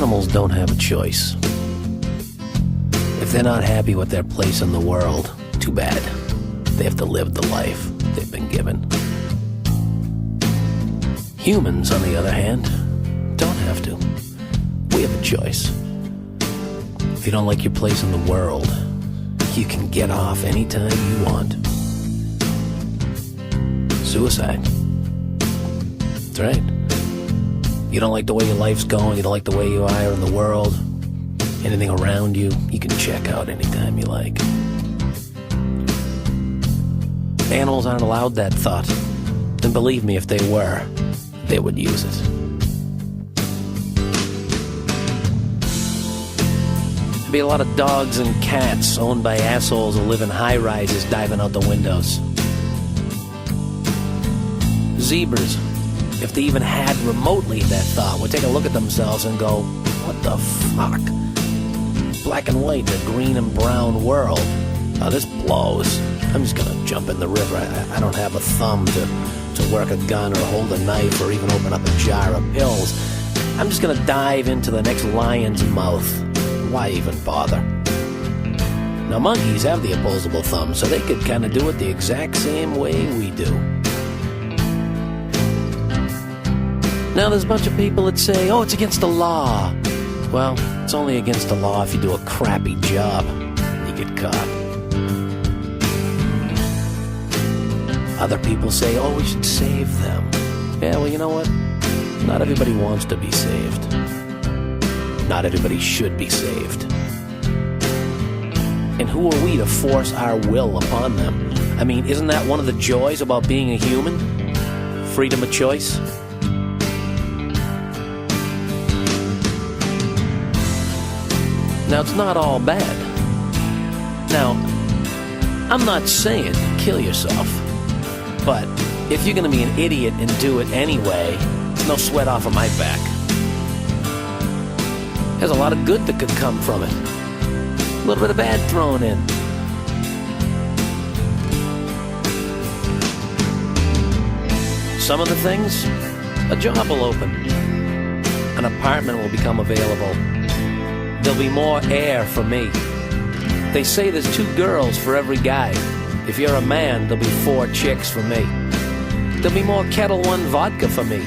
Animals don't have a choice. If they're not happy with their place in the world, too bad. They have to live the life they've been given. Humans, on the other hand, don't have to. We have a choice. If you don't like your place in the world, you can get off anytime you want. Suicide. That's right. You don't like the way your life's going, you don't like the way you are in the world, anything around you, you can check out anytime you like. Animals aren't allowed that thought. And believe me, if they were, they would use it. There'd be a lot of dogs and cats owned by assholes who live in high-rises diving out the windows. Zebras, if they even had remotely that thought, would take a look at themselves and go, what the fuck? Black and white, a green and brown world. Oh, this blows. I'm just gonna jump in the river. I don't have a thumb to work a gun or hold a knife or even open up a jar of pills. I'm just gonna dive into the next lion's mouth. Why even bother? Now, monkeys have the opposable thumb, so they could kind of do it the exact same way we do. Now, there's a bunch of people that say, oh, it's against the law. Well, it's only against the law if you do a crappy job. You get caught. Other people say, oh, we should save them. Yeah, well, you know what? Not everybody wants to be saved. Not everybody should be saved. And who are we to force our will upon them? I mean, isn't that one of the joys about being a human? Freedom of choice? Now, it's not all bad. Now, I'm not saying kill yourself. But if you're going to be an idiot and do it anyway, it's no sweat off of my back. There's a lot of good that could come from it. A little bit of bad thrown in. Some of the things, a job will open. An apartment will become available. There'll be more air for me. They say there's 2 girls for every guy. If you're a man, there'll be 4 chicks for me. There'll be more Kettle One vodka for me.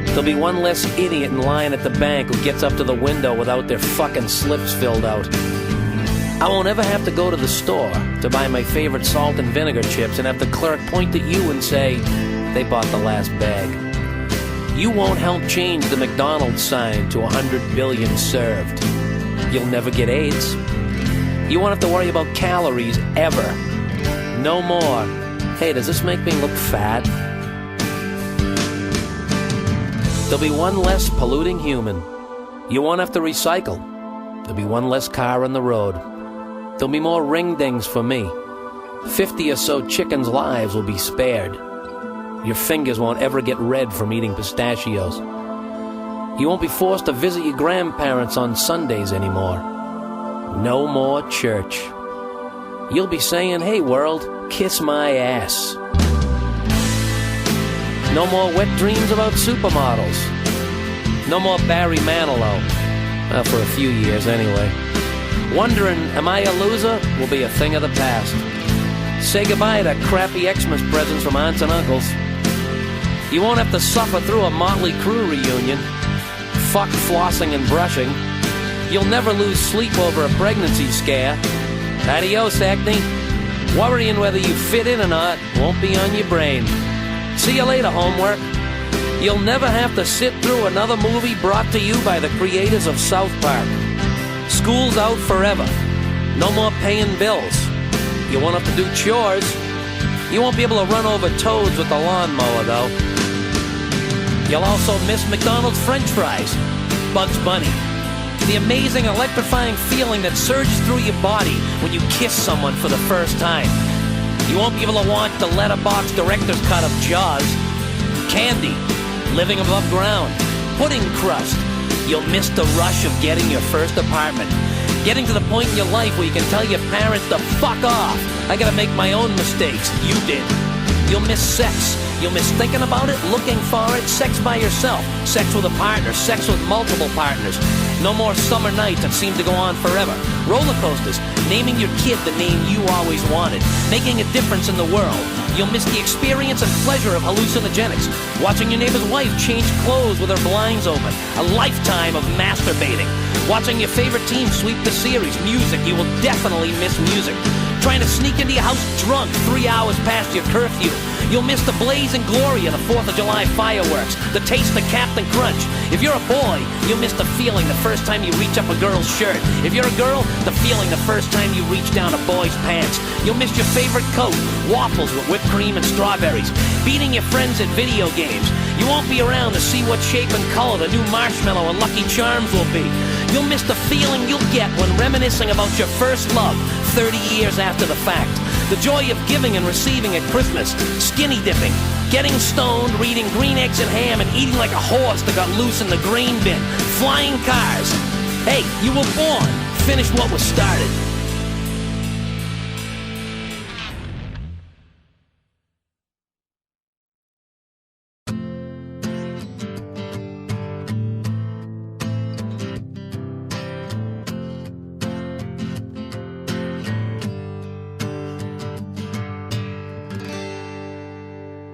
There'll be one less idiot in line at the bank who gets up to the window without their fucking slips filled out. I won't ever have to go to the store to buy my favorite salt and vinegar chips and have the clerk point at you and say, they bought the last bag. You won't help change the McDonald's sign to 100 billion served. You'll never get AIDS. You won't have to worry about calories ever. No more. Hey, does this make me look fat? There'll be one less polluting human. You won't have to recycle. There'll be one less car on the road. There'll be more ring-dings for me. 50 or so chickens' lives will be spared. Your fingers won't ever get red from eating pistachios. You won't be forced to visit your grandparents on Sundays anymore. No more church. You'll be saying, hey world, kiss my ass. No more wet dreams about supermodels. No more Barry Manilow. Well, for a few years anyway. Wondering, am I a loser, will be a thing of the past. Say goodbye to crappy Xmas presents from aunts and uncles. You won't have to suffer through a Motley Crue reunion. Fuck flossing and brushing. You'll never lose sleep over a pregnancy scare. Adios, acne. Worrying whether you fit in or not won't be on your brain. See you later, homework. You'll never have to sit through another movie brought to you by the creators of South Park. School's out forever. No more paying bills. You won't have to do chores. You won't be able to run over toads with the lawnmower, though. You'll also miss McDonald's French fries, Bugs Bunny, the amazing electrifying feeling that surges through your body when you kiss someone for the first time. You won't be able to watch the letterbox director's cut of Jaws, Candy, Living Above Ground, Pudding Crust. You'll miss the rush of getting your first apartment, getting to the point in your life where you can tell your parents to fuck off. I gotta make my own mistakes. You did. You'll miss sex You'll miss thinking about it, looking for it, sex by yourself, sex with a partner, sex with multiple partners. No more summer nights that seem to go on forever. Roller coasters, naming your kid the name you always wanted, making a difference in the world. You'll miss the experience and pleasure of hallucinogenics, watching your neighbor's wife change clothes with her blinds open, a lifetime of masturbating, watching your favorite team sweep the series, music, you will definitely miss music, trying to sneak into your house drunk 3 hours past your curfew. You'll miss the blaze and glory of the 4th of July fireworks, the taste of Captain Crunch. If you're a boy, you'll miss the feeling the first time you reach up a girl's shirt. If you're a girl, the feeling the first time you reach down a boy's pants. You'll miss your favorite coat, waffles with whipped cream and strawberries, beating your friends at video games. You won't be around to see what shape and color the new marshmallow and Lucky Charms will be. You'll miss the feeling you'll get when reminiscing about your first love 30 years after the fact. The joy of giving and receiving at Christmas, skinny dipping, getting stoned, reading Green Eggs and Ham, and eating like a horse that got loose in the grain bin, flying cars. Hey, you were born. Finish what was started.